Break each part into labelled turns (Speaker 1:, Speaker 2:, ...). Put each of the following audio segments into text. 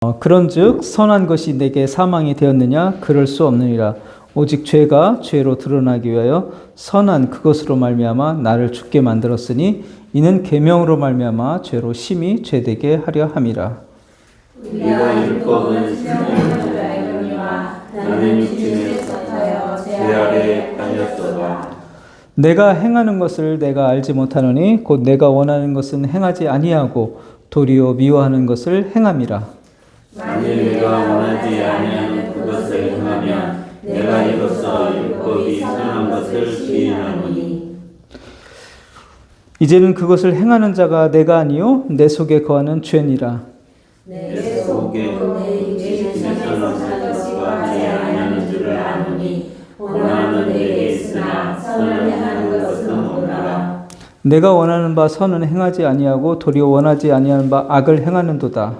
Speaker 1: 그런즉 선한 것이 내게 사망이 되었느냐? 그럴 수 없느니라. 오직 죄가 죄로 드러나기 위하여 선한 그것으로 말미암아 나를 죽게 만들었으니 이는 계명으로 말미암아 죄로 심히 죄되게 하려 함이라.
Speaker 2: 우리가 율법은 생명을 줄 알거니와 나는 육신에 속하여 죄 아래에 팔렸도다.
Speaker 1: 내가 행하는 것을 내가 알지 못하노니 곧 내가 원하는 것은 행하지 아니하고 도리어 미워하는 것을 행함이라.
Speaker 2: 만일 내가 원하지 아니하는 그것을 행하면 내가 이로써 율법이 선한 것을 시인하노니.
Speaker 1: 이제는 그것을 행하는 자가 내가 아니요 내 속에 거하는 죄니라.
Speaker 2: 내 속에 내 육신에서 선한 것과 하지 아니하는 줄을 아노니 원하는 내게 있으나 선을 행하는 것은 없노라.
Speaker 1: 내가 원하는 바 선은 행하지 아니하고 도리어 원하지 아니하는 바 악을 행하는도다.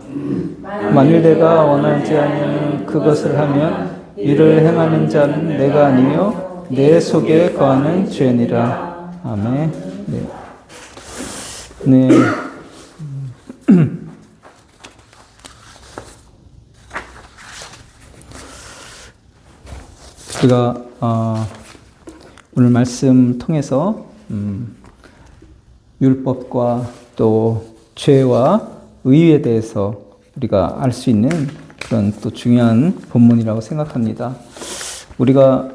Speaker 1: 만일 내가 원하지 아니하는 그것을 하면 이를 행하는 자는 내가 아니요 내 속에 거하는 죄니라. 아멘. 네. 우리가 오늘 말씀 통해서 율법과 또 죄와 의에 대해서 우리가 알 수 있는 그런 또 중요한 본문이라고 생각합니다. 우리가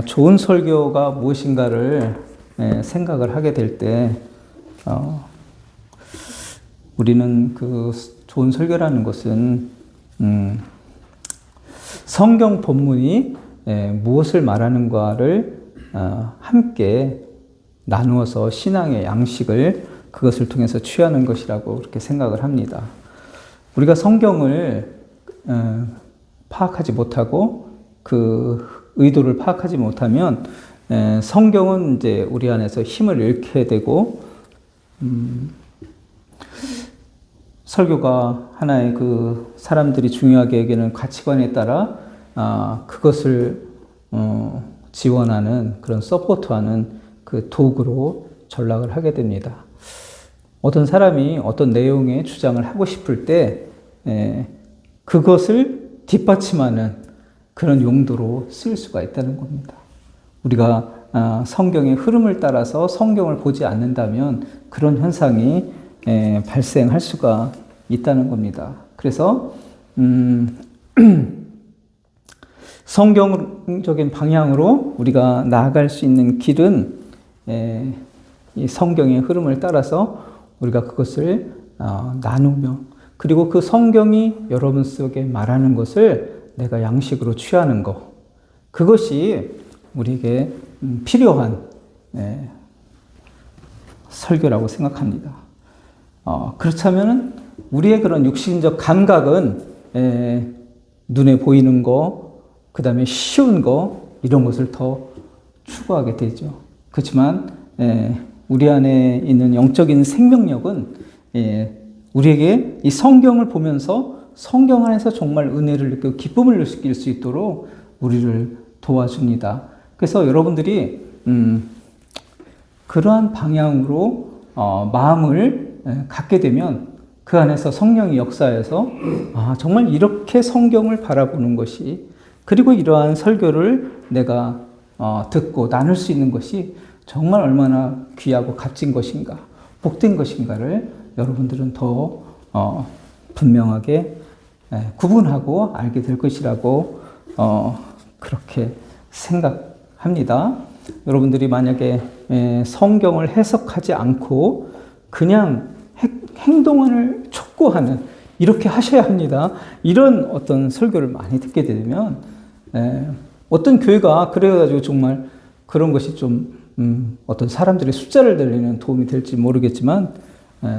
Speaker 1: 좋은 설교가 무엇인가를 생각을 하게 될 때 우리는 그 좋은 설교라는 것은 성경 본문이 무엇을 말하는가를 함께 나누어서 신앙의 양식을 그것을 통해서 취하는 것이라고 그렇게 생각을 합니다. 우리가 성경을 파악하지 못하고 그 의도를 파악하지 못하면 성경은 이제 우리 안에서 힘을 잃게 되고 설교가 하나의 그 사람들이 중요하게 여기는 가치관에 따라 그것을 지원하는 그런 서포트하는 그 도구로 전락을 하게 됩니다. 어떤 사람이 어떤 내용의 주장을 하고 싶을 때 그것을 뒷받침하는 그런 용도로 쓸 수가 있다는 겁니다. 우리가 성경의 흐름을 따라서 성경을 보지 않는다면 그런 현상이 발생할 수가 있다는 겁니다. 그래서 성경적인 방향으로 우리가 나아갈 수 있는 길은 이 성경의 흐름을 따라서 우리가 그것을 나누며 그리고 그 성경이 여러분 속에 말하는 것을 내가 양식으로 취하는 것, 그것이 우리에게 필요한 설교라고 생각합니다. 그렇다면 우리의 그런 육신적 감각은 눈에 보이는 거, 그 다음에 쉬운 거, 이런 것을 더 추구하게 되죠. 그렇지만 우리 안에 있는 영적인 생명력은 우리에게 이 성경을 보면서 성경 안에서 정말 은혜를 느끼고 기쁨을 느낄 수 있도록 우리를 도와줍니다. 그래서 여러분들이 그러한 방향으로 마음을 갖게 되면 그 안에서 성령이 역사해서 정말 이렇게 성경을 바라보는 것이, 그리고 이러한 설교를 내가 듣고 나눌 수 있는 것이 정말 얼마나 귀하고 값진 것인가, 복된 것인가를 여러분들은 더 분명하게 구분하고 알게 될 것이라고 그렇게 생각합니다. 여러분들이 만약에 성경을 해석하지 않고 그냥 행동을 촉구하는, 이렇게 하셔야 합니다, 이런 어떤 설교를 많이 듣게 되면 어떤 교회가 그래가지고 정말 그런 것이 좀 어떤 사람들의 숫자를 늘리는 도움이 될지 모르겠지만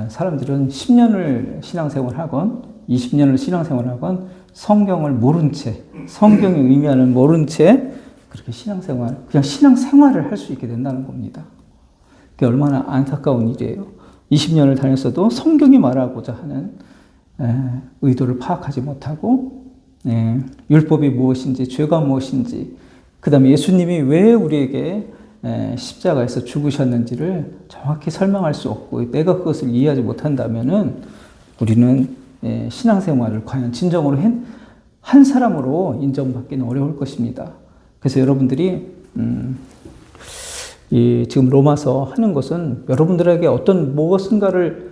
Speaker 1: 사람들은 10년을 신앙생활하건 20년을 신앙생활하건 성경을 모른 채, 성경의 의미를 모른 채 그렇게 그냥 신앙생활을 할 수 있게 된다는 겁니다. 그게 얼마나 안타까운 일이에요. 20년을 다녔어도 성경이 말하고자 하는 의도를 파악하지 못하고 율법이 무엇인지, 죄가 무엇인지, 그 다음에 예수님이 왜 우리에게 십자가에서 죽으셨는지를 정확히 설명할 수 없고 내가 그것을 이해하지 못한다면은 우리는 신앙생활을 과연 진정으로 한 사람으로 인정받기는 어려울 것입니다. 그래서 여러분들이 지금 로마서 하는 것은 여러분들에게 어떤 무엇인가를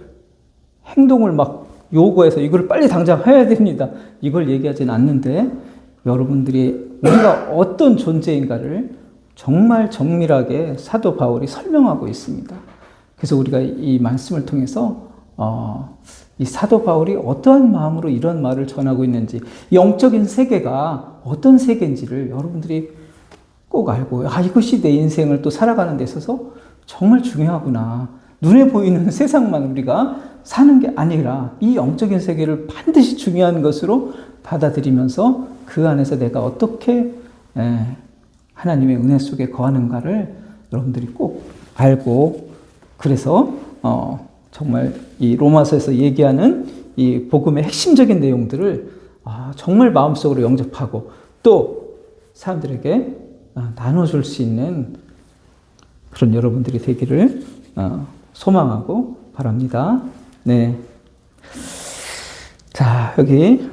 Speaker 1: 행동을 막 요구해서 이걸 빨리 당장 해야 됩니다. 이걸 얘기하지는 않는데 여러분들이 우리가 어떤 존재인가를 정말 정밀하게 사도 바울이 설명하고 있습니다. 그래서 우리가 이 말씀을 통해서 이 사도 바울이 어떠한 마음으로 이런 말을 전하고 있는지, 영적인 세계가 어떤 세계인지를 여러분들이 꼭 알고, 이것이 내 인생을 또 살아가는 데 있어서 정말 중요하구나. 눈에 보이는 세상만 우리가 사는 게 아니라 이 영적인 세계를 반드시 중요한 것으로 받아들이면서 그 안에서 내가 어떻게 하나님의 은혜 속에 거하는가를 여러분들이 꼭 알고, 그래서 정말 이 로마서에서 얘기하는 이 복음의 핵심적인 내용들을 정말 마음속으로 영접하고 또 사람들에게 나눠줄 수 있는 그런 여러분들이 되기를 소망하고 바랍니다. 네. 자, 여기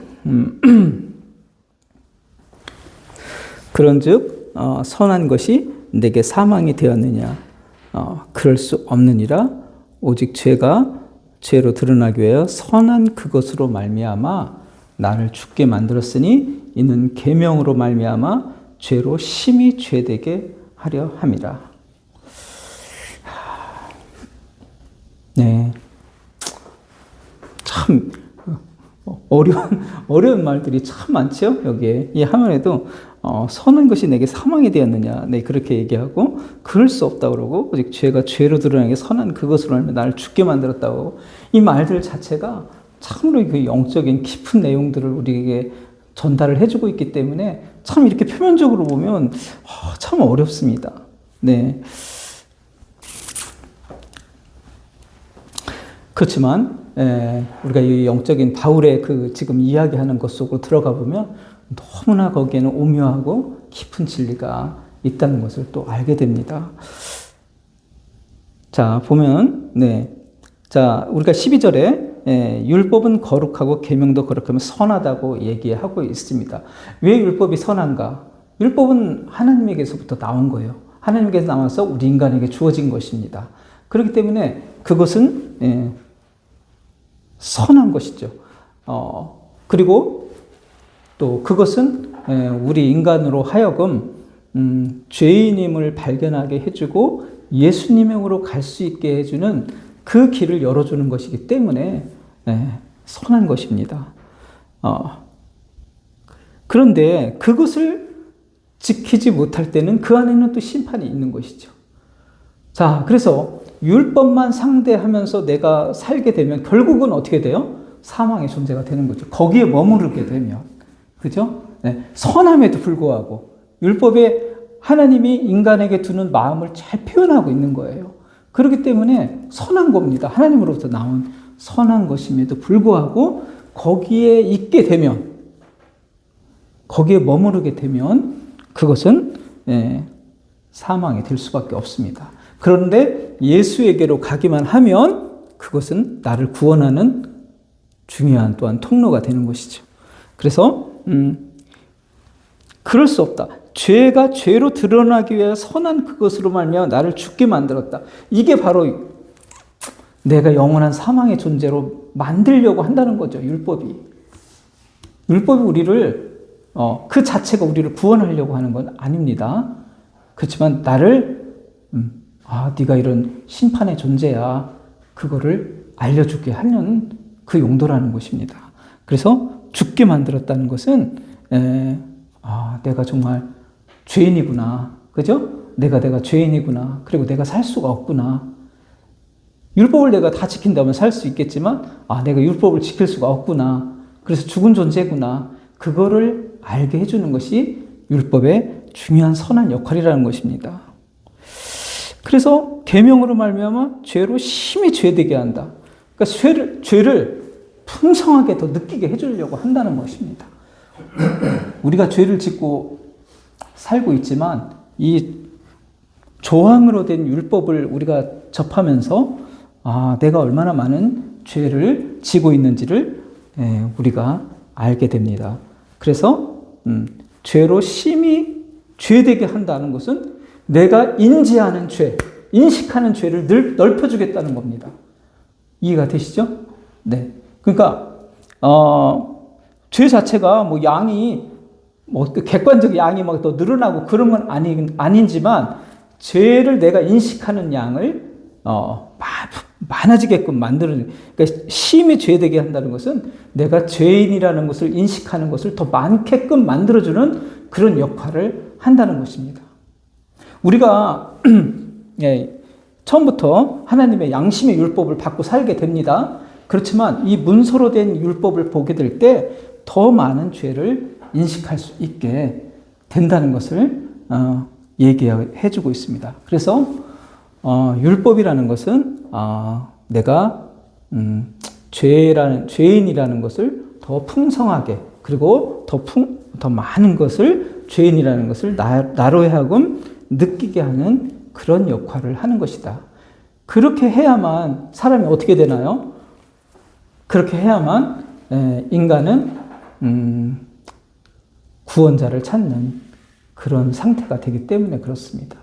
Speaker 1: 그런즉 선한 것이 내게 사망이 되었느냐? 그럴 수 없느니라. 오직 죄가 죄로 드러나기 위하여 선한 그것으로 말미암아 나를 죽게 만들었으니 이는 계명으로 말미암아 죄로 심히 죄되게 하려 함이라. 네, 참 어려운 말들이 참 많죠. 여기에 이 화면에도 선한 것이 내게 사망이 되었느냐, 네, 그렇게 얘기하고 그럴 수 없다 그러고 오직 죄가 죄로 드러나게 선한 그것으로 하면 나를 죽게 만들었다고, 이 말들 자체가 참으로 그 영적인 깊은 내용들을 우리에게 전달을 해주고 있기 때문에 참 이렇게 표면적으로 보면 참 어렵습니다. 네. 그렇지만 우리가 이 영적인 바울의 그 지금 이야기하는 것 속으로 들어가 보면 너무나 거기에는 오묘하고 깊은 진리가 있다는 것을 또 알게 됩니다. 자, 보면 자, 우리가 12절에 율법은 거룩하고 계명도 거룩하면 선하다고 얘기하고 있습니다. 왜 율법이 선한가? 율법은 하나님에게서부터 나온 거예요. 하나님께서 나와서 우리 인간에게 주어진 것입니다. 그렇기 때문에 그것은 선한 것이죠. 그리고 또 그것은 우리 인간으로 하여금 죄인임을 발견하게 해주고 예수님으로 갈 수 있게 해주는 그 길을 열어주는 것이기 때문에 선한 것입니다. 그런데 그것을 지키지 못할 때는 그 안에는 또 심판이 있는 것이죠. 자, 그래서 율법만 상대하면서 내가 살게 되면 결국은 어떻게 돼요? 사망의 존재가 되는 거죠. 거기에 머무르게 되면. 그죠? 선함에도 불구하고 율법에 하나님이 인간에게 두는 마음을 잘 표현하고 있는 거예요. 그렇기 때문에 선한 겁니다. 하나님으로부터 나온 선한 것임에도 불구하고 거기에 있게 되면, 거기에 머무르게 되면 그것은 사망이 될 수밖에 없습니다. 그런데 예수에게로 가기만 하면 그것은 나를 구원하는 중요한 또한 통로가 되는 것이죠. 그래서 그럴 수 없다. 죄가 죄로 드러나기 위해 선한 그것으로 말미암아 나를 죽게 만들었다. 이게 바로 내가 영원한 사망의 존재로 만들려고 한다는 거죠. 율법이 우리를 그 자체가 우리를 구원하려고 하는 건 아닙니다. 그렇지만 나를 네가 이런 심판의 존재야, 그거를 알려주게 하는 그 용도라는 것입니다. 그래서 죽게 만들었다는 것은 내가 정말 죄인이구나, 그죠? 내가 죄인이구나, 그리고 내가 살 수가 없구나. 율법을 내가 다 지킨다면 살 수 있겠지만 내가 율법을 지킬 수가 없구나, 그래서 죽은 존재구나, 그거를 알게 해주는 것이 율법의 중요한 선한 역할이라는 것입니다. 그래서 계명으로 말미암아 죄로 심히 죄되게 한다. 그러니까 죄를 풍성하게 더 느끼게 해주려고 한다는 것입니다. 우리가 죄를 짓고 살고 있지만 이 조항으로 된 율법을 우리가 접하면서 내가 얼마나 많은 죄를 지고 있는지를 우리가 알게 됩니다. 그래서 죄로 심히 죄되게 한다는 것은 내가 인지하는 죄, 인식하는 죄를 늘 넓혀주겠다는 겁니다. 이해가 되시죠? 네. 그러니까 죄 자체가 뭐 양이 뭐 객관적 양이 막 더 늘어나고 그런 건 아니지만 죄를 내가 인식하는 양을 많아지게끔 만드는, 그러니까 심히 죄되게 한다는 것은 내가 죄인이라는 것을 인식하는 것을 더 많게끔 만들어주는 그런 역할을 한다는 것입니다. 우리가 처음부터 하나님의 양심의 율법을 받고 살게 됩니다. 그렇지만 이 문서로 된 율법을 보게 될 때 더 많은 죄를 인식할 수 있게 된다는 것을 얘기해 주고 있습니다. 그래서 율법이라는 것은 내가 죄인이라는 것을 더 풍성하게, 그리고 더 많은 것을, 죄인이라는 것을 나로 하여금 느끼게 하는 그런 역할을 하는 것이다. 그렇게 해야만 사람이 어떻게 되나요? 그렇게 해야만 인간은 구원자를 찾는 그런 상태가 되기 때문에 그렇습니다.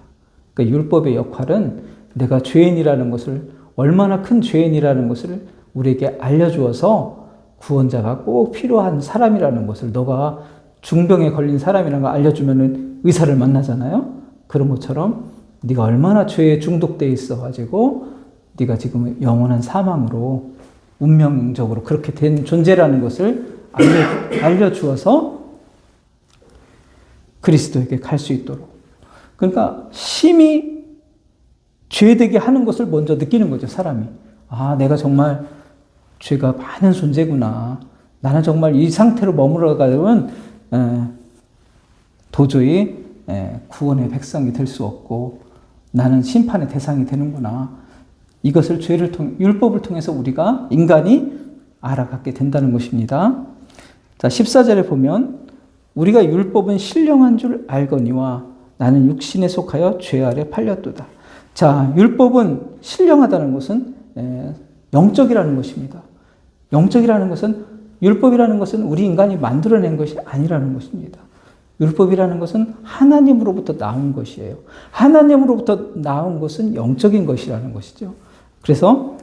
Speaker 1: 그러니까 율법의 역할은 내가 죄인이라는 것을, 얼마나 큰 죄인이라는 것을 우리에게 알려주어서 구원자가 꼭 필요한 사람이라는 것을, 너가 중병에 걸린 사람이라는 걸 알려주면 의사를 만나잖아요. 그런 것처럼 네가 얼마나 죄에 중독되어 있어가지고 네가 지금 영원한 사망으로 운명적으로 그렇게 된 존재라는 것을 알려주어서 그리스도에게 갈 수 있도록. 그러니까 심히 죄되게 하는 것을 먼저 느끼는 거죠, 사람이. 내가 정말 죄가 많은 존재구나. 나는 정말 이 상태로 머물러가면 도저히 구원의 백성이 될 수 없고 나는 심판의 대상이 되는구나. 이것을 율법을 통해서 우리가, 인간이 알아갖게 된다는 것입니다. 자, 14절에 보면 우리가 율법은 신령한 줄 알거니와 나는 육신에 속하여 죄 아래 팔렸도다. 자, 율법은 신령하다는 것은 영적이라는 것입니다. 영적이라는 것은, 율법이라는 것은 우리 인간이 만들어낸 것이 아니라는 것입니다. 율법이라는 것은 하나님으로부터 나온 것이에요. 하나님으로부터 나온 것은 영적인 것이라는 것이죠. 그래서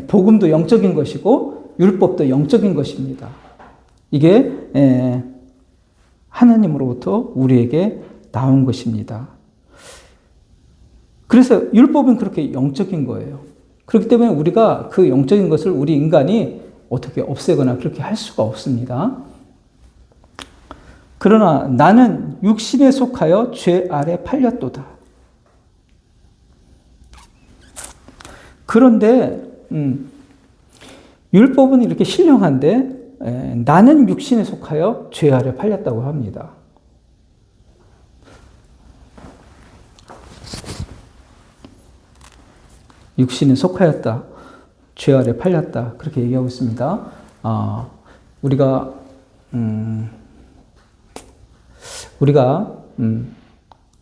Speaker 1: 복음도 영적인 것이고 율법도 영적인 것입니다. 이게 하나님으로부터 우리에게 나온 것입니다. 그래서 율법은 그렇게 영적인 거예요. 그렇기 때문에 우리가 그 영적인 것을 우리 인간이 어떻게 없애거나 그렇게 할 수가 없습니다. 그러나 나는 육신에 속하여 죄 아래 팔렸도다. 그런데 율법은 이렇게 신령한데 나는 육신에 속하여 죄 아래 팔렸다고 합니다. 육신에 속하였다. 죄 아래 팔렸다. 그렇게 얘기하고 있습니다. 우리가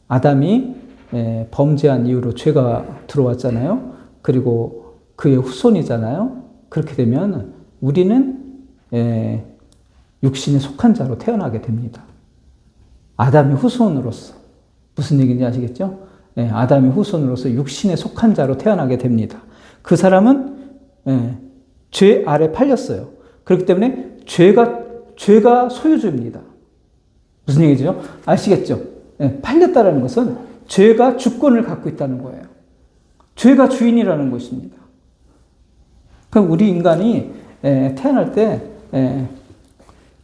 Speaker 1: 아담이 범죄한 이후로 죄가 들어왔잖아요. 그리고 그의 후손이잖아요. 그렇게 되면 우리는 육신에 속한 자로 태어나게 됩니다. 아담의 후손으로서. 무슨 얘기인지 아시겠죠? 아담의 후손으로서 육신에 속한 자로 태어나게 됩니다. 그 사람은 죄 아래 팔렸어요. 그렇기 때문에 죄가 소유주입니다. 무슨 얘기죠? 아시겠죠? 팔렸다라는 것은 죄가 주권을 갖고 있다는 거예요. 죄가 주인이라는 것입니다. 그럼 우리 인간이 태어날 때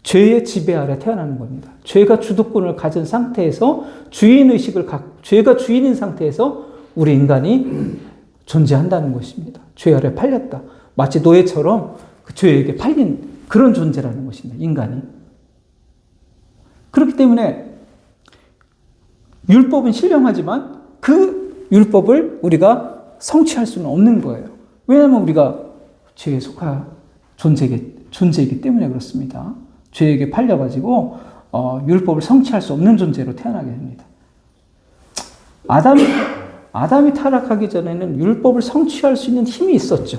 Speaker 1: 죄의 지배 아래 태어나는 겁니다. 죄가 주도권을 가진 상태에서 죄가 주인인 상태에서 우리 인간이 존재한다는 것입니다. 죄 아래 팔렸다. 마치 노예처럼 그 죄에게 팔린 그런 존재라는 것입니다. 인간이. 그렇기 때문에 율법은 신령하지만 그 율법을 우리가 성취할 수는 없는 거예요. 왜냐하면 우리가 죄에 속한 존재이기 때문에 그렇습니다. 죄에게 팔려가지고 율법을 성취할 수 없는 존재로 태어나게 됩니다. 아담이 타락하기 전에는 율법을 성취할 수 있는 힘이 있었죠.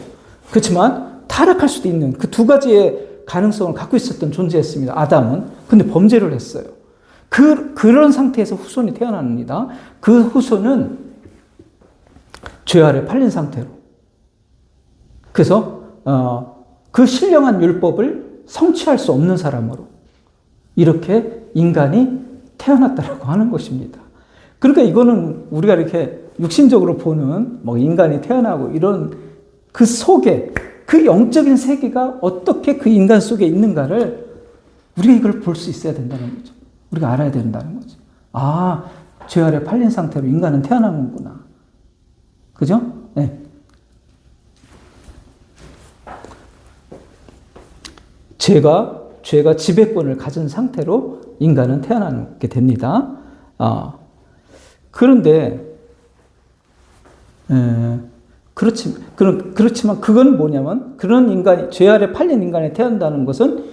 Speaker 1: 그렇지만 타락할 수도 있는 그 두 가지의 가능성을 갖고 있었던 존재였습니다. 아담은. 근데 범죄를 했어요. 그런 상태에서 후손이 태어납니다. 그 후손은 죄 아래 팔린 상태로. 그래서 그 신령한 율법을 성취할 수 없는 사람으로 이렇게 인간이 태어났다라고 하는 것입니다. 그러니까 이거는 우리가 이렇게 육신적으로 보는 뭐 인간이 태어나고 이런 그 속에 그 영적인 세계가 어떻게 그 인간 속에 있는가를 우리가 이걸 볼 수 있어야 된다는 거죠. 우리가 알아야 된다는 거죠. 아, 죄 아래 팔린 상태로 인간은 태어나는구나. 그죠? 네. 죄가 지배권을 가진 상태로 인간은 태어나게 됩니다. 그런데 그렇지만 그건 뭐냐면 그런 인간이 죄 아래 팔린 인간이 태어난다는 것은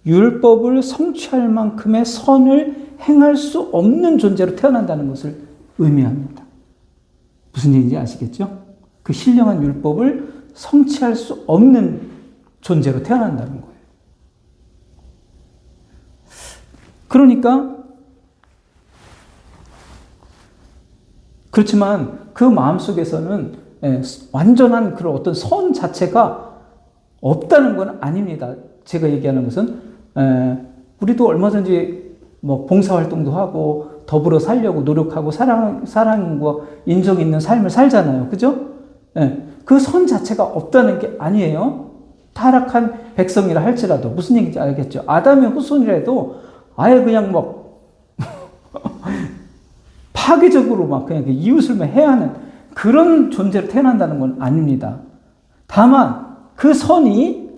Speaker 1: 율법을 성취할 만큼의 선을 행할 수 없는 존재로 태어난다는 것을 의미합니다. 무슨 얘기인지 아시겠죠? 그 신령한 율법을 성취할 수 없는 존재로 태어난다는 거예요. 그러니까 그렇지만 그 마음속에서는 완전한 그런 어떤 선 자체가 없다는 건 아닙니다. 제가 얘기하는 것은 우리도 얼마든지 뭐 봉사활동도 하고 더불어 살려고 노력하고 사랑과 인정 있는 삶을 살잖아요. 그죠? 그 선 자체가 없다는 게 아니에요. 타락한 백성이라 할지라도 무슨 얘기인지 알겠죠? 아담의 후손이라도 아예 그냥 막 파괴적으로 막 그냥 이웃을만 해야 하는 그런 존재로 태어난다는 건 아닙니다. 다만 그 선이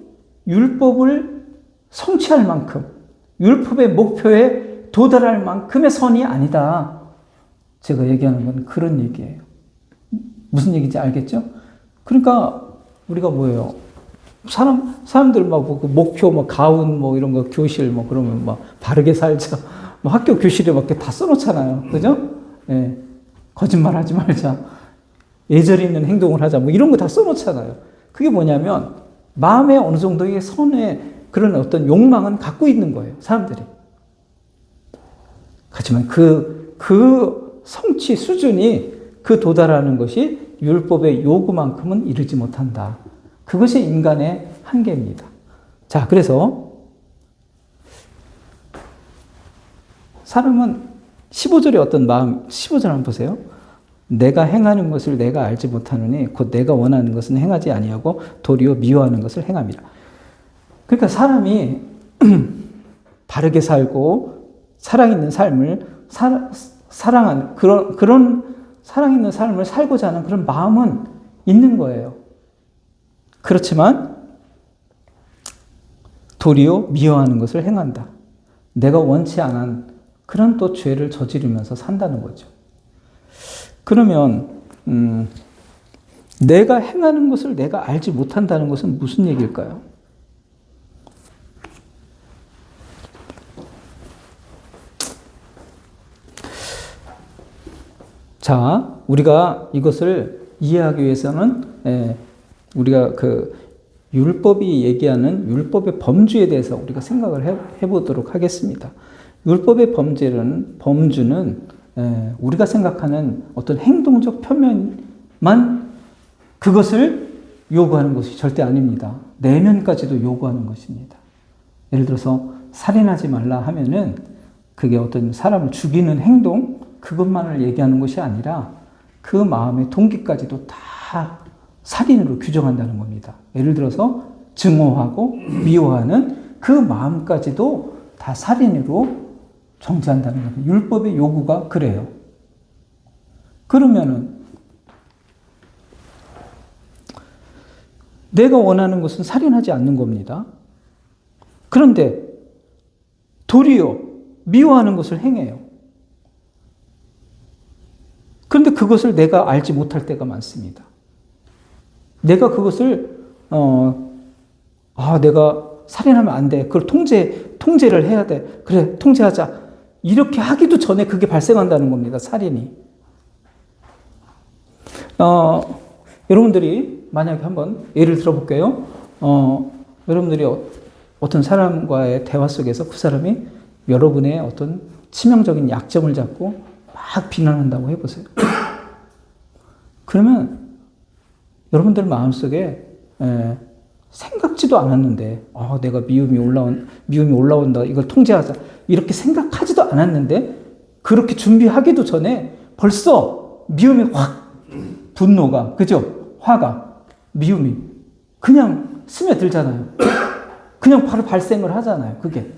Speaker 1: 율법을 성취할 만큼, 율법의 목표에 도달할 만큼의 선이 아니다. 제가 얘기하는 건 그런 얘기예요. 무슨 얘기인지 알겠죠? 그러니까 우리가 뭐예요? 사람들 막 목표, 뭐 가운, 뭐 이런 거 교실, 뭐 그러면 막 바르게 살자. 뭐 학교 교실에 막 다 써놓잖아요. 그죠? 예. 거짓말 하지 말자. 예절 있는 행동을 하자. 뭐 이런 거 다 써놓잖아요. 그게 뭐냐면 마음에 어느 정도의 선의 그런 어떤 욕망은 갖고 있는 거예요. 사람들이. 하지만 그 성취 수준이 그 도달하는 것이 율법의 요구만큼은 이르지 못한다. 그것이 인간의 한계입니다. 자, 그래서 사람은 15절의 어떤 마음, 15절 한번 보세요. 내가 행하는 것을 내가 알지 못하느니 곧 내가 원하는 것은 행하지 아니하고 도리어 미워하는 것을 행함이라. 그러니까 사람이 바르게 살고 사랑 있는 삶을 사랑하는 그런 사랑 있는 삶을 살고자 하는 그런 마음은 있는 거예요. 그렇지만 도리어 미워하는 것을 행한다. 내가 원치 않은 그런 또 죄를 저지르면서 산다는 거죠. 그러면 내가 행하는 것을 내가 알지 못한다는 것은 무슨 얘기일까요? 자, 우리가 이것을 이해하기 위해서는 우리가 그 율법이 얘기하는 율법의 범주에 대해서 우리가 생각을 해보도록 하겠습니다. 율법의 범주는 우리가 생각하는 어떤 행동적 표면만 그것을 요구하는 것이 절대 아닙니다. 내면까지도 요구하는 것입니다. 예를 들어서 살인하지 말라 하면은 그게 어떤 사람을 죽이는 행동 그것만을 얘기하는 것이 아니라 그 마음의 동기까지도 다 살인으로 규정한다는 겁니다. 예를 들어서 증오하고 미워하는 그 마음까지도 다 살인으로 정죄한다는 겁니다. 율법의 요구가 그래요. 그러면은 내가 원하는 것은 살인하지 않는 겁니다. 그런데 도리어 미워하는 것을 행해요. 그런데 그것을 내가 알지 못할 때가 많습니다. 내가 그것을 내가 살인하면 안 돼. 그걸 통제를 해야 돼. 그래, 통제하자. 이렇게 하기도 전에 그게 발생한다는 겁니다. 살인이. 여러분들이 만약에 한번 예를 들어볼게요. 여러분들이 어떤 사람과의 대화 속에서 그 사람이 여러분의 어떤 치명적인 약점을 잡고 막 비난한다고 해보세요. 그러면 여러분들 마음속에 생각지도 않았는데 내가 미움이 올라온다. 이걸 통제하자. 이렇게 생각하지도 않았는데 그렇게 준비하기도 전에 벌써 미움이 확 분노가 그죠? 화가 미움이 그냥 스며들잖아요. 그냥 바로 발생을 하잖아요. 그게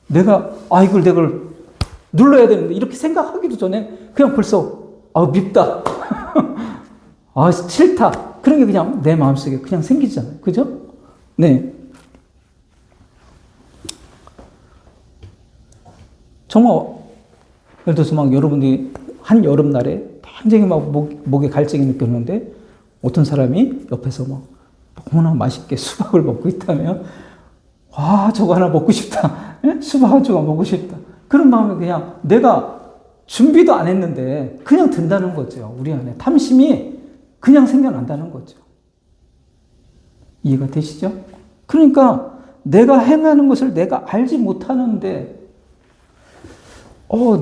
Speaker 1: 내가 이걸 눌러야 되는데 이렇게 생각하기도 전에 그냥 벌써 밉다. 싫다. 그런 게 그냥 내 마음속에 그냥 생기잖아요. 그죠? 네. 정말, 예를 들어서 막 여러분들이 한 여름날에 굉장히 막 목에 갈증이 느꼈는데 어떤 사람이 옆에서 막 너무나 맛있게 수박을 먹고 있다면, 저거 하나 먹고 싶다. 수박 한 조각 먹고 싶다. 그런 마음이 그냥 내가 준비도 안 했는데 그냥 든다는 거죠. 우리 안에 탐심이 그냥 생겨난다는 거죠. 이해가 되시죠? 그러니까 내가 행하는 것을 내가 알지 못하는데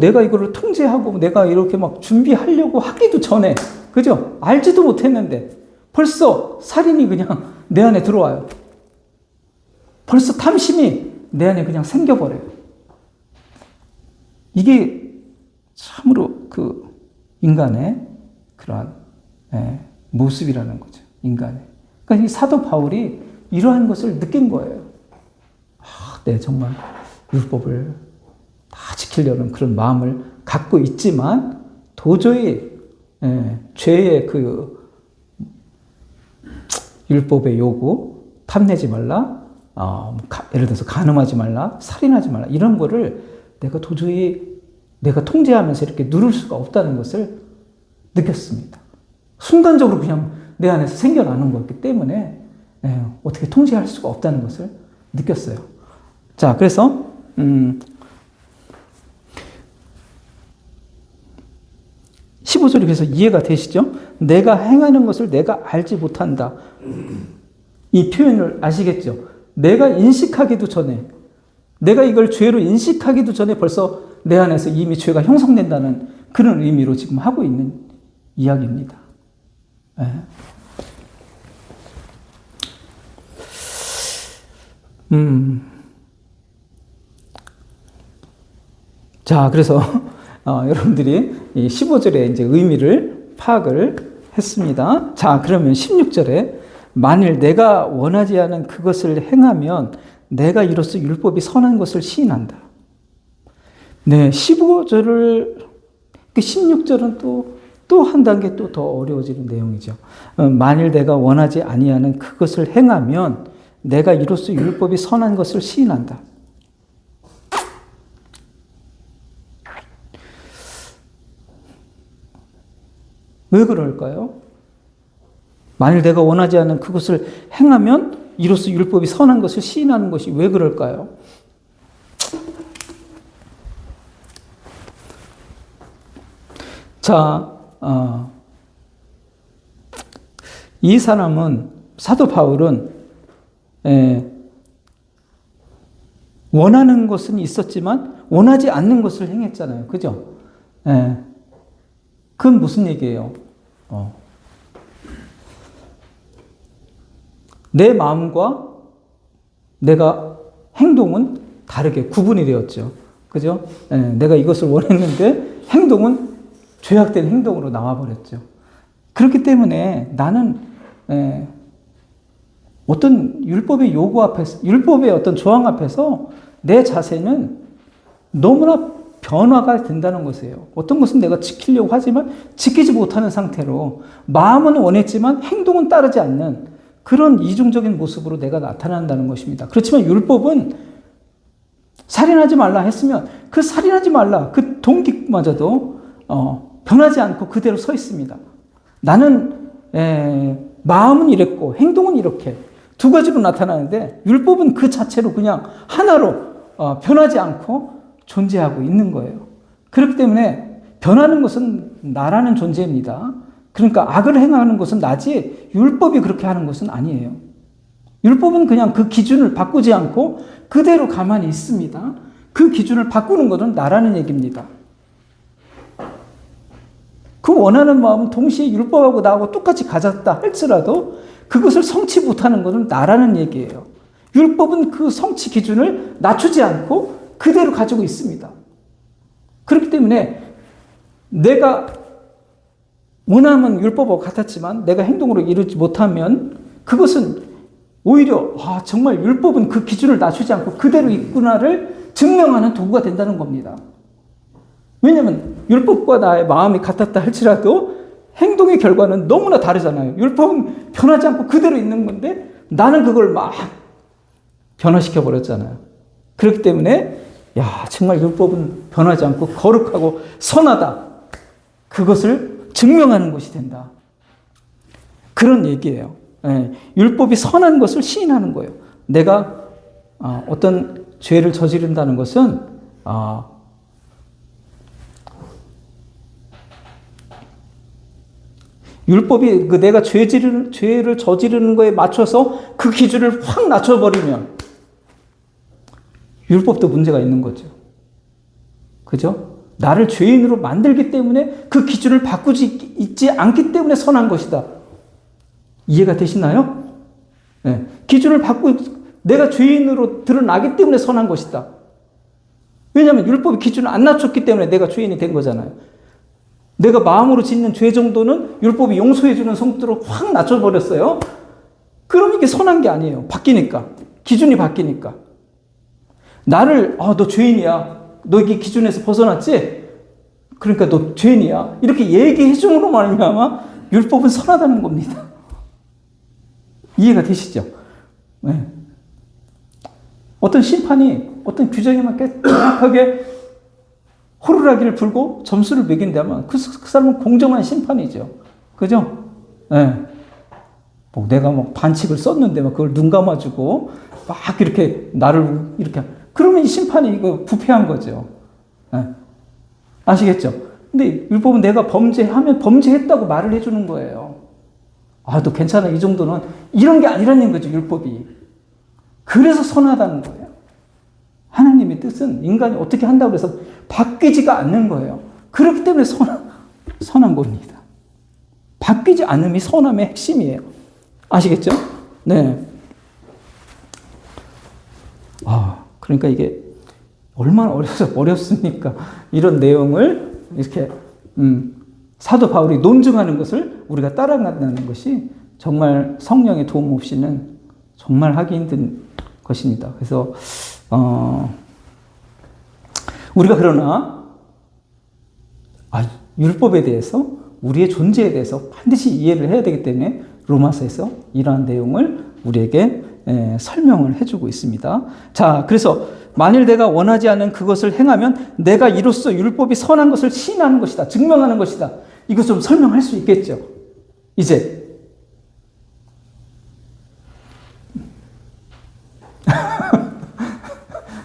Speaker 1: 내가 이거를 통제하고 내가 이렇게 막 준비하려고 하기도 전에 그죠? 알지도 못했는데 벌써 살인이 그냥 내 안에 들어와요. 벌써 탐심이 내 안에 그냥 생겨버려요. 이게 참으로 그 인간의 그러한 모습이라는 거죠. 인간의. 그러니까 이 사도 바울이 이러한 것을 느낀 거예요. 네, 정말 율법을 다 지키려는 그런 마음을 갖고 있지만 도저히 죄의 그 율법의 요구, 탐내지 말라, 예를 들어서 간음하지 말라, 살인하지 말라 이런 거를 내가 도저히 내가 통제하면서 이렇게 누를 수가 없다는 것을 느꼈습니다. 순간적으로 그냥 내 안에서 생겨나는 거였기 때문에 어떻게 통제할 수가 없다는 것을 느꼈어요. 자, 그래서 15절이 그래서 이해가 되시죠? 내가 행하는 것을 내가 알지 못한다. 이 표현을 아시겠죠? 내가 인식하기도 전에, 내가 이걸 죄로 인식하기도 전에 벌써 내 안에서 이미 죄가 형성된다는 그런 의미로 지금 하고 있는 이야기입니다. 자, 그래서 여러분들이 이 15절의 이제 의미를 파악을 했습니다. 자, 그러면 16절에 만일 내가 원하지 않은 그것을 행하면 내가 이로써 율법이 선한 것을 시인한다. 네, 15절을 16절은 또 한 단계 또 더 어려워지는 내용이죠. 만일 내가 원하지 아니하는 그것을 행하면 내가 이로써 율법이 선한 것을 시인한다. 왜 그럴까요? 만일 내가 원하지 않는 그것을 행하면 이로써 율법이 선한 것을 시인하는 것이 왜 그럴까요? 자, 이 사람은 사도 바울은 원하는 것은 있었지만 원하지 않는 것을 행했잖아요. 그죠? 그건 무슨 얘기예요? 내 마음과 내가 행동은 다르게 구분이 되었죠. 그죠? 내가 이것을 원했는데 행동은 죄악된 행동으로 나와버렸죠. 그렇기 때문에 나는 어떤 율법의 요구 앞에서, 율법의 어떤 조항 앞에서 내 자세는 너무나 변화가 된다는 것이에요. 어떤 것은 내가 지키려고 하지만 지키지 못하는 상태로 마음은 원했지만 행동은 따르지 않는 그런 이중적인 모습으로 내가 나타난다는 것입니다. 그렇지만 율법은 살인하지 말라 했으면 그 살인하지 말라 그 동기마저도 변하지 않고 그대로 서 있습니다. 나는 마음은 이랬고 행동은 이렇게 두 가지로 나타나는데 율법은 그 자체로 그냥 하나로 변하지 않고 존재하고 있는 거예요. 그렇기 때문에 변하는 것은 나라는 존재입니다. 그러니까 악을 행하는 것은 나지 율법이 그렇게 하는 것은 아니에요. 율법은 그냥 그 기준을 바꾸지 않고 그대로 가만히 있습니다. 그 기준을 바꾸는 것은 나라는 얘기입니다. 그 원하는 마음은 동시에 율법하고 나하고 똑같이 가졌다 할지라도 그것을 성취 못하는 것은 나라는 얘기예요. 율법은 그 성취 기준을 낮추지 않고 그대로 가지고 있습니다. 그렇기 때문에 내가 원하면 율법하고 같았지만 내가 행동으로 이루지 못하면 그것은 오히려 정말 율법은 그 기준을 낮추지 않고 그대로 있구나를 증명하는 도구가 된다는 겁니다. 왜냐하면 율법과 나의 마음이 같았다 할지라도 행동의 결과는 너무나 다르잖아요. 율법은 변하지 않고 그대로 있는 건데 나는 그걸 막 변화시켜 버렸잖아요. 그렇기 때문에 정말 율법은 변하지 않고 거룩하고 선하다. 그것을 증명하는 것이 된다. 그런 얘기예요. 율법이 선한 것을 시인하는 거예요. 내가 어떤 죄를 저지른다는 것은 율법이 내가 죄를 저지르는 거에 맞춰서 그 기준을 확 낮춰버리면 율법도 문제가 있는 거죠. 그죠? 나를 죄인으로 만들기 때문에 그 기준을 바꾸지 있지 않기 때문에 선한 것이다. 이해가 되시나요? 네. 기준을 내가 죄인으로 드러나기 때문에 선한 것이다. 왜냐하면 율법이 기준을 안 낮췄기 때문에 내가 죄인이 된 거잖아요. 내가 마음으로 짓는 죄 정도는 율법이 용서해주는 성도로 확 낮춰버렸어요. 그럼 이게 선한 게 아니에요. 바뀌니까. 기준이 바뀌니까. 나를, 너 죄인이야. 너 이게 기준에서 벗어났지? 그러니까 너 죄인이야. 이렇게 얘기해줌으로 말미암아 율법은 선하다는 겁니다. 이해가 되시죠? 네. 어떤 심판이 어떤 규정에 맞게 정확하게 호루라기를 불고 점수를 매긴다면 그 사람은 공정한 심판이죠. 그죠? 네. 내가 반칙을 썼는데 그걸 눈 감아주고 막 이렇게 나를 이렇게 그러면 이 심판이 이거 부패한 거죠. 네. 아시겠죠? 근데 율법은 내가 범죄하면 범죄했다고 말을 해주는 거예요. 너 괜찮아. 이 정도는 이런 게 아니라는 거죠. 율법이. 그래서 선하다는 거예요. 하나님의 뜻은 인간이 어떻게 한다고 해서 바뀌지가 않는 거예요. 그렇기 때문에 선한 겁니다. 바뀌지 않음이 선함의 핵심이에요. 아시겠죠? 네. 그러니까 이게 얼마나 어렵습니까? 이런 내용을 이렇게 사도 바울이 논증하는 것을 우리가 따라간다는 것이 정말 성령의 도움 없이는 정말 하기 힘든 것입니다. 그래서 우리가 그러나 율법에 대해서 우리의 존재에 대해서 반드시 이해를 해야 되기 때문에 로마서에서 이러한 내용을 우리에게 설명을 해주고 있습니다. 자, 그래서 만일 내가 원하지 않은 그것을 행하면 내가 이로써 율법이 선한 것을 시인하는 것이다. 증명하는 것이다. 이거 좀 설명할 수 있겠죠? 이제.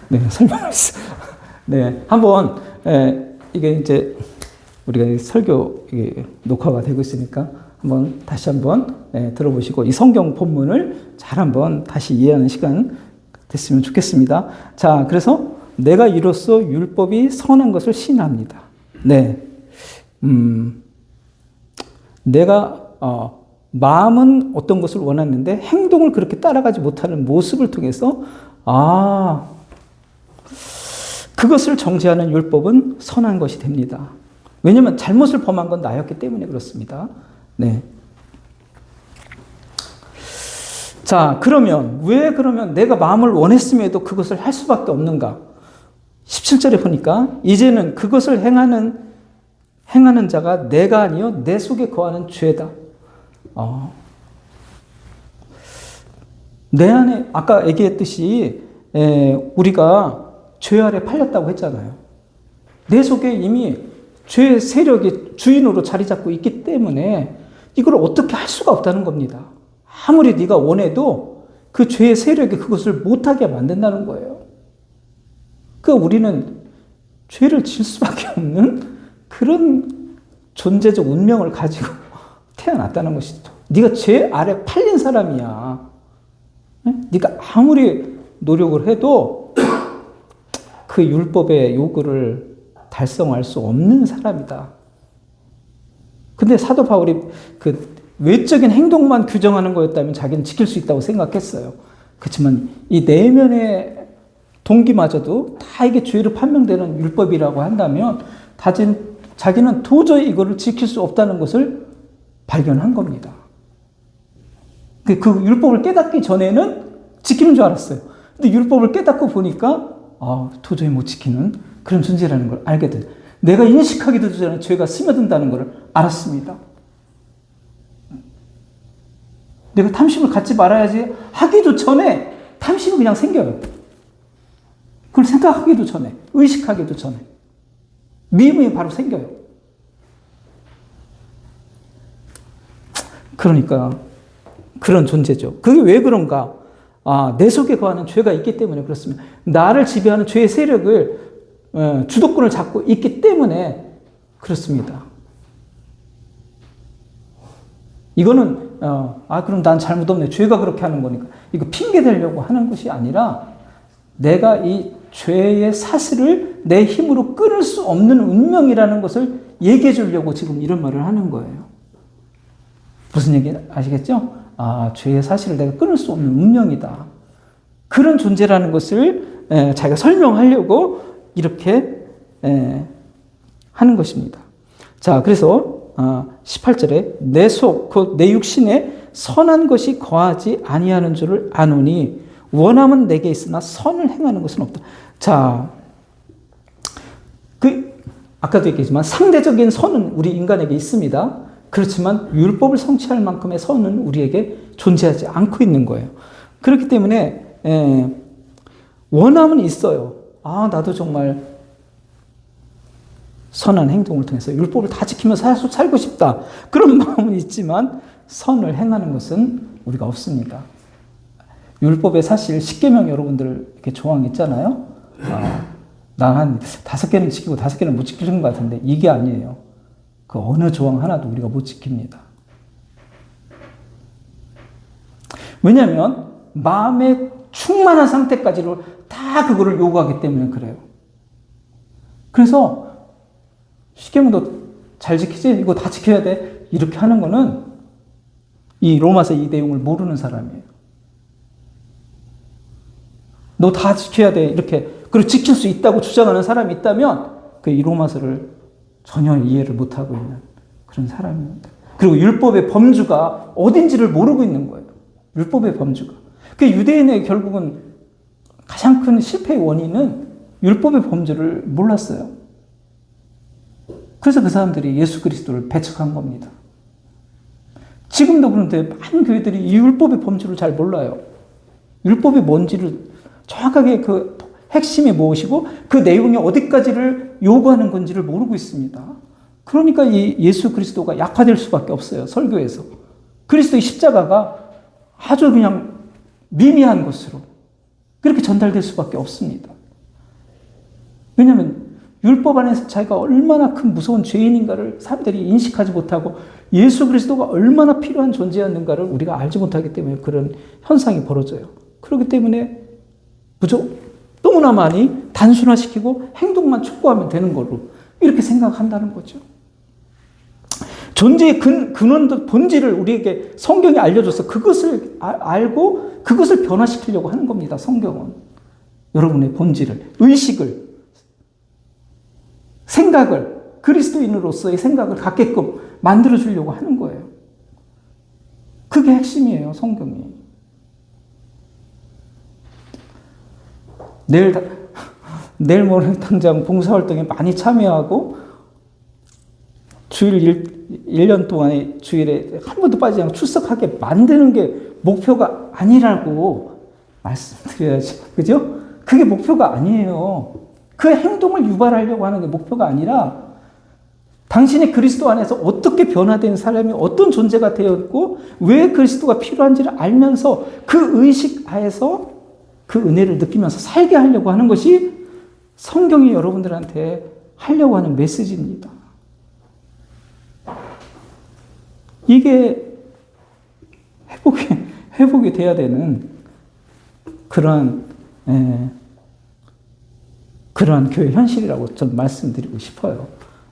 Speaker 1: 네, 설명했어요. 네, 한번, 이게 이제 우리가 설교 녹화가 되고 있으니까 다시 한번 들어보시고 이 성경 본문을 잘 한번 다시 이해하는 시간 됐으면 좋겠습니다. 자, 그래서 내가 이로써 율법이 선한 것을 시인합니다. 네. 내가 마음은 어떤 것을 원하는데 행동을 그렇게 따라가지 못하는 모습을 통해서 그것을 정죄하는 율법은 선한 것이 됩니다. 왜냐하면 잘못을 범한 건 나였기 때문에 그렇습니다. 네. 자, 왜 그러면 내가 마음을 원했음에도 그것을 할 수밖에 없는가? 17절에 보니까 이제는 그것을 행하는 자가 내가 아니요 내 속에 거하는 죄다. 내 안에 아까 얘기했듯이 우리가 죄 아래 팔렸다고 했잖아요. 내 속에 이미 죄 세력이 주인으로 자리 잡고 있기 때문에 이걸 어떻게 할 수가 없다는 겁니다. 아무리 네가 원해도 그 죄의 세력이 그것을 못하게 만든다는 거예요. 그러니까 우리는 죄를 질 수밖에 없는 그런 존재적 운명을 가지고 태어났다는 것이죠. 네가 죄 아래 팔린 사람이야. 네가 아무리 노력을 해도 그 율법의 요구를 달성할 수 없는 사람이다. 근데 사도 바울이 그 외적인 행동만 규정하는 거였다면 자기는 지킬 수 있다고 생각했어요. 그렇지만 이 내면의 동기마저도 다 이게 죄로 판명되는 율법이라고 한다면 자기는 도저히 이거를 지킬 수 없다는 것을 발견한 겁니다. 그 율법을 깨닫기 전에는 지키는 줄 알았어요. 근데 율법을 깨닫고 보니까 도저히 못 지키는 그런 존재라는 걸 알게 돼요. 내가 인식하기도 전에 죄가 스며든다는 걸 알았습니다. 내가 탐심을 갖지 말아야지 하기도 전에 탐심이 그냥 생겨요. 그걸 생각하기도 전에, 의식하기도 전에. 미움이 바로 생겨요. 그러니까 그런 존재죠. 그게 왜 그런가? 내 속에 거하는 죄가 있기 때문에 그렇습니다. 나를 지배하는 죄의 세력을 주도권을 잡고 있기 때문에 그렇습니다. 이거는 그럼 난 잘못 없네. 죄가 그렇게 하는 거니까. 이거 핑계 대려고 하는 것이 아니라 내가 이 죄의 사슬을 내 힘으로 끊을 수 없는 운명이라는 것을 얘기해 주려고 지금 이런 말을 하는 거예요. 무슨 얘기 아시겠죠? 죄의 사실을 내가 끊을 수 없는 운명이다. 그런 존재라는 것을 자기가 설명하려고 이렇게 하는 것입니다. 자, 그래서 18절에 내 속, 곧 내 육신에 선한 것이 거하지 아니하는 줄을 아노니 원함은 내게 있으나 선을 행하는 것은 없다. 자, 아까도 얘기했지만 상대적인 선은 우리 인간에게 있습니다. 그렇지만 율법을 성취할 만큼의 선은 우리에게 존재하지 않고 있는 거예요. 그렇기 때문에 원함은 있어요. 나도 정말 선한 행동을 통해서 율법을 다 지키면서 살고 싶다. 그런 마음은 있지만 선을 행하는 것은 우리가 없습니다. 율법에 사실 10계명 여러분들 이렇게 조항 있잖아요. 난 한 5개는 지키고 5개는 못 지키는 것 같은데 이게 아니에요. 그 어느 조항 하나도 우리가 못 지킵니다. 왜냐하면 마음의 충만한 상태까지를 다 그거를 요구하기 때문에 그래요. 그래서 10계명 너 잘 지키지? 이거 다 지켜야 돼? 이렇게 하는 거는 이 로마서 이 내용을 모르는 사람이에요. 너 다 지켜야 돼. 이렇게. 그리고 지킬 수 있다고 주장하는 사람이 있다면 이 로마서를 전혀 이해를 못하고 있는 그런 사람입니다. 그리고 율법의 범주가 어딘지를 모르고 있는 거예요. 율법의 범주가. 그 유대인의 결국은 가장 큰 실패의 원인은 율법의 범주를 몰랐어요. 그래서 그 사람들이 예수 그리스도를 배척한 겁니다. 지금도 그런데 많은 교회들이 이 율법의 범주를 잘 몰라요. 율법이 뭔지를 정확하게 그 핵심이 무엇이고 그 내용이 어디까지를 요구하는 건지를 모르고 있습니다. 그러니까 이 예수 그리스도가 약화될 수밖에 없어요. 설교에서. 그리스도의 십자가가 아주 그냥 미미한 것으로 그렇게 전달될 수밖에 없습니다. 왜냐하면 율법 안에서 자기가 얼마나 큰 무서운 죄인인가를 사람들이 인식하지 못하고 예수 그리스도가 얼마나 필요한 존재였는가를 우리가 알지 못하기 때문에 그런 현상이 벌어져요. 그렇기 때문에 너무나 많이 단순화시키고 행동만 촉구하면 되는 걸로 이렇게 생각한다는 거죠. 존재의 근원도 본질을 우리에게 성경이 알려줘서 그것을 알고 그것을 변화시키려고 하는 겁니다. 성경은. 여러분의 본질을, 의식을, 생각을, 그리스도인으로서의 생각을 갖게끔 만들어주려고 하는 거예요. 그게 핵심이에요, 성경이. 내일 모레 당장 봉사활동에 많이 참여하고 주일 1년 동안에 주일에 한 번도 빠지지 않고 출석하게 만드는 게 목표가 아니라고 말씀드려야죠. 그죠? 그게 목표가 아니에요. 그 행동을 유발하려고 하는 게 목표가 아니라 당신이 그리스도 안에서 어떻게 변화된 사람이 어떤 존재가 되었고 왜 그리스도가 필요한지를 알면서 그 의식 하에서 그 은혜를 느끼면서 살게 하려고 하는 것이 성경이 여러분들한테 하려고 하는 메시지입니다. 이게 회복이 돼야 되는 그러한 교회 현실이라고 저는 말씀드리고 싶어요.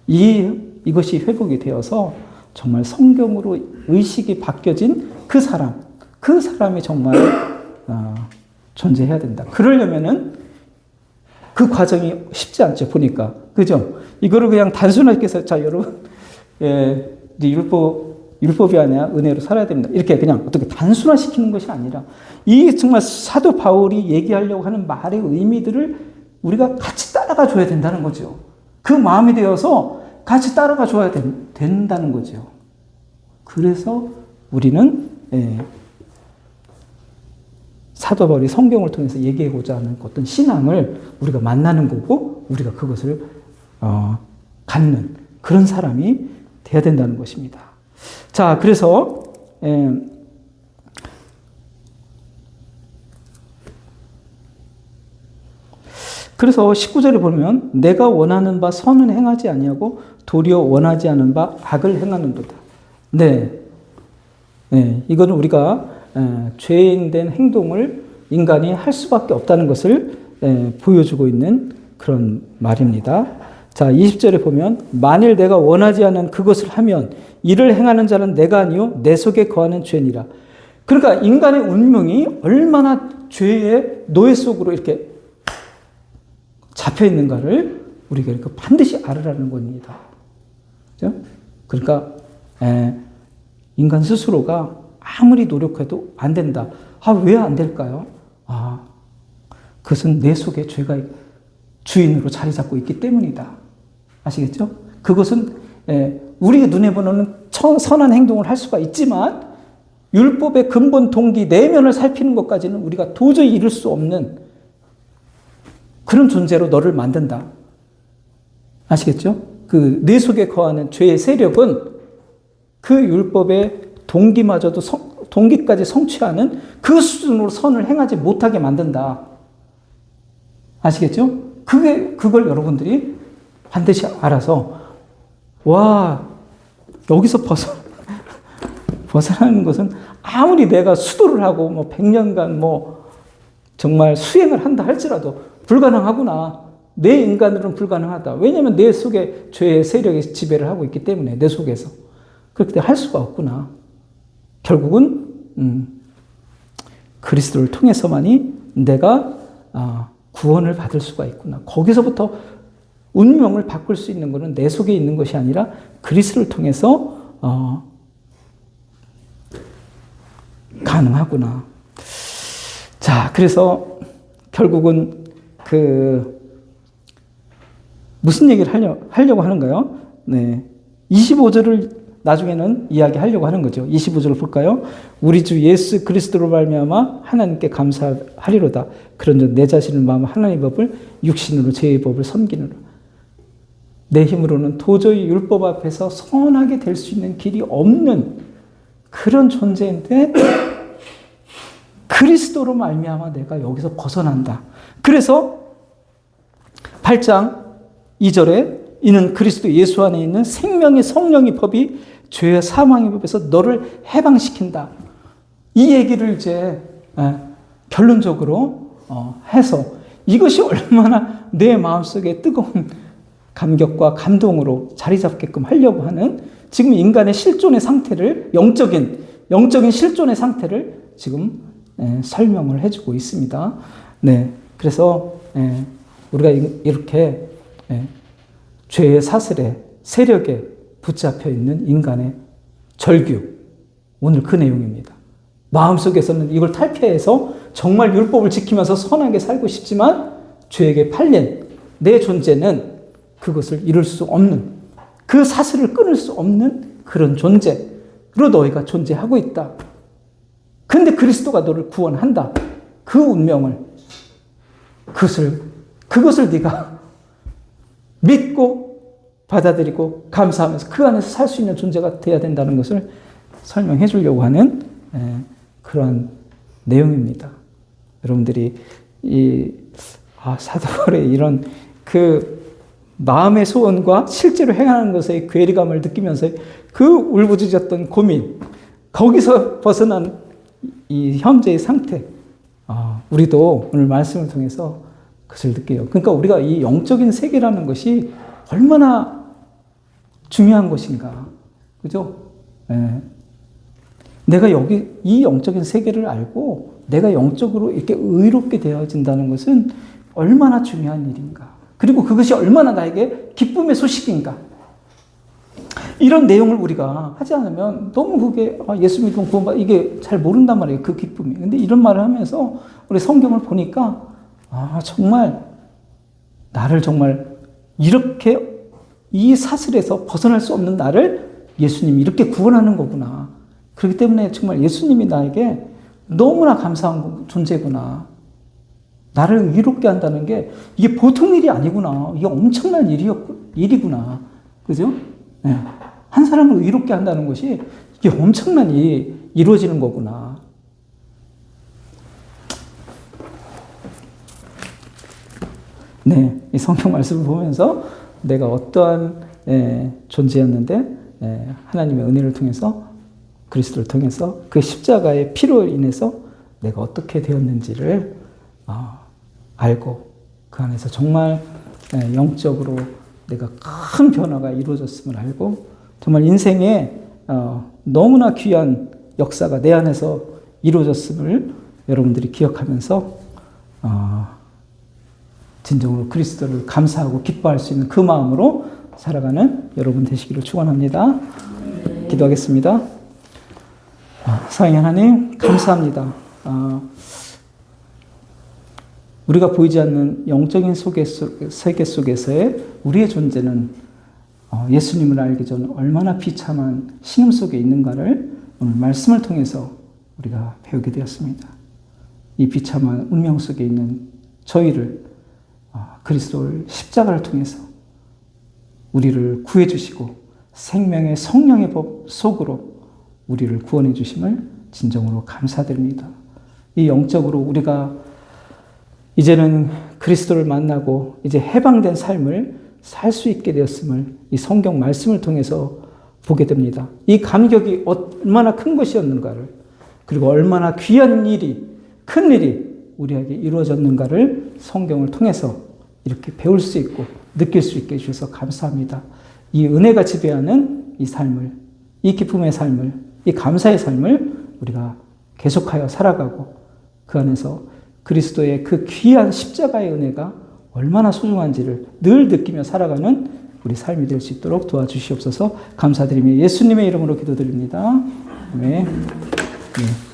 Speaker 1: 이것이 회복이 되어서 정말 성경으로 의식이 바뀌어진 그 사람이 정말 존재해야 된다. 그러려면은 그 과정이 쉽지 않죠, 보니까. 그죠? 이거를 그냥 단순하게 해서, 자, 여러분, 이제 율법이 아니라 은혜로 살아야 됩니다. 이렇게 그냥 어떻게 단순화시키는 것이 아니라, 이 정말 사도 바울이 얘기하려고 하는 말의 의미들을 우리가 같이 따라가 줘야 된다는 거죠. 그 마음이 되어서 같이 따라가 줘야 된다는 거죠. 그래서 우리는, 사도 바울이 성경을 통해서 얘기하고자 하는 어떤 신앙을 우리가 만나는 거고, 우리가 그것을 갖는 그런 사람이 돼야 된다는 것입니다. 자, 그래서 그래서 19절에 보면 내가 원하는 바 선은 행하지 아니하고 도리어 원하지 않은 바 악을 행하는도다. 네, 이거는 우리가 죄인된 행동을 인간이 할 수밖에 없다는 것을 보여주고 있는 그런 말입니다. 자, 20절에 보면 만일 내가 원하지 않은 그것을 하면 이를 행하는 자는 내가 아니요 내 속에 거하는 죄니라. 그러니까 인간의 운명이 얼마나 죄의 노예 속으로 이렇게 잡혀 있는가를 우리가 이렇게 반드시 알으라는 겁니다. 그렇죠? 그러니까 인간 스스로가 아무리 노력해도 안 된다. 왜 안 될까요? 그것은 내 속에 죄가 주인으로 자리 잡고 있기 때문이다. 아시겠죠? 그것은 우리가 눈에 보는 선한 행동을 할 수가 있지만 율법의 근본 동기 내면을 살피는 것까지는 우리가 도저히 이룰 수 없는 그런 존재로 너를 만든다. 아시겠죠? 그 내 속에 거하는 죄의 세력은 그 율법의 동기마저도 동기까지 성취하는 그 수준으로 선을 행하지 못하게 만든다. 아시겠죠? 그걸 여러분들이 반드시 알아서, 여기서 벗어나는 것은 아무리 내가 수도를 하고 100년간 정말 수행을 한다 할지라도 불가능하구나. 내 인간으로는 불가능하다. 왜냐하면 내 속에 죄의 세력이 지배를 하고 있기 때문에 내 속에서. 그렇게 할 수가 없구나. 결국은 그리스도를 통해서만이 내가 구원을 받을 수가 있구나. 거기서부터 운명을 바꿀 수 있는 것은 내 속에 있는 것이 아니라 그리스도를 통해서 가능하구나. 자, 그래서 결국은 무슨 얘기를 하려고 하는가요? 네. 25절을 나중에는 이야기하려고 하는 거죠. 25절을 볼까요? 우리 주 예수 그리스도로 말미암아 하나님께 감사하리로다. 그런즉 내 자신을 마음 하나님의 법을 육신으로 죄의 법을 섬기느라. 내 힘으로는 도저히 율법 앞에서 선하게 될 수 있는 길이 없는 그런 존재인데 그리스도로 말미암아 내가 여기서 벗어난다. 그래서 8장 2절에 이는 그리스도 예수 안에 있는 생명의 성령의 법이 죄와 사망의 법에서 너를 해방시킨다. 이 얘기를 이제 결론적으로 해서 이것이 얼마나 내 마음속에 뜨거운 감격과 감동으로 자리 잡게끔 하려고 하는 지금 인간의 실존의 상태를 영적인 실존의 상태를 지금 설명을 해주고 있습니다. 네, 그래서 우리가 이렇게 죄의 사슬에 세력에 붙잡혀 있는 인간의 절규, 오늘 그 내용입니다. 마음속에서는 이걸 탈피해서 정말 율법을 지키면서 선하게 살고 싶지만 죄에게 팔린 내 존재는 그것을 이룰 수 없는, 그 사슬을 끊을 수 없는 그런 존재로 너희가 존재하고 있다. 근데 그리스도가 너를 구원한다. 그 운명을, 그것을 네가 믿고 받아들이고 감사하면서 그 안에서 살 수 있는 존재가 되어야 된다는 것을 설명해 주려고 하는 그런 내용입니다. 여러분들이 사도 바울의 이런 그 마음의 소원과 실제로 행하는 것의 괴리감을 느끼면서 그 울부짖었던 고민, 거기서 벗어난 이 현재의 상태, 우리도 오늘 말씀을 통해서 그것을 느껴요. 그러니까 우리가 이 영적인 세계라는 것이 얼마나 중요한 것인가. 그죠? 예. 내가 이 영적인 세계를 알고 내가 영적으로 이렇게 의롭게 되어진다는 것은 얼마나 중요한 일인가. 그리고 그것이 얼마나 나에게 기쁨의 소식인가. 이런 내용을 우리가 하지 않으면 너무 그게 예수 믿으면 구원받아 이게 잘 모른단 말이에요. 그 기쁨이. 근데 이런 말을 하면서 우리 성경을 보니까 정말 나를 정말 이렇게 이 사슬에서 벗어날 수 없는 나를 예수님이 이렇게 구원하는 거구나. 그렇기 때문에 정말 예수님이 나에게 너무나 감사한 존재구나. 나를 의롭게 한다는 게 이게 보통 일이 아니구나. 이게 엄청난 일이구나. 그죠? 네. 한 사람을 의롭게 한다는 것이 이게 엄청난 일이 이루어지는 거구나. 네, 이 성경 말씀을 보면서 내가 어떠한 존재였는데 하나님의 은혜를 통해서 그리스도를 통해서 그 십자가의 피로 인해서 내가 어떻게 되었는지를 알고 그 안에서 정말 영적으로 내가 큰 변화가 이루어졌음을 알고 정말 인생에 너무나 귀한 역사가 내 안에서 이루어졌음을 여러분들이 기억하면서 진정으로 그리스도를 감사하고 기뻐할 수 있는 그 마음으로 살아가는 여러분 되시기를 축원합니다. 기도하겠습니다. 사랑의 하나님 감사합니다. 우리가 보이지 않는 영적인 세계 속에서의 우리의 존재는 예수님을 알기 전 얼마나 비참한 신음 속에 있는가를 오늘 말씀을 통해서 우리가 배우게 되었습니다. 이 비참한 운명 속에 있는 저희를 그리스도를 십자가를 통해서 우리를 구해 주시고 생명의 성령의 법 속으로 우리를 구원해 주심을 진정으로 감사드립니다. 이 영적으로 우리가 이제는 그리스도를 만나고 이제 해방된 삶을 살 수 있게 되었음을 이 성경 말씀을 통해서 보게 됩니다. 이 감격이 얼마나 큰 것이었는가를 그리고 얼마나 귀한 일이 큰 일이 우리에게 이루어졌는가를 성경을 통해서 이렇게 배울 수 있고 느낄 수 있게 해주셔서 감사합니다. 이 은혜가 지배하는 이 삶을 이 기쁨의 삶을 이 감사의 삶을 우리가 계속하여 살아가고 그 안에서 그리스도의 그 귀한 십자가의 은혜가 얼마나 소중한지를 늘 느끼며 살아가는 우리 삶이 될 수 있도록 도와주시옵소서. 감사드리며 예수님의 이름으로 기도드립니다. 아멘. 네.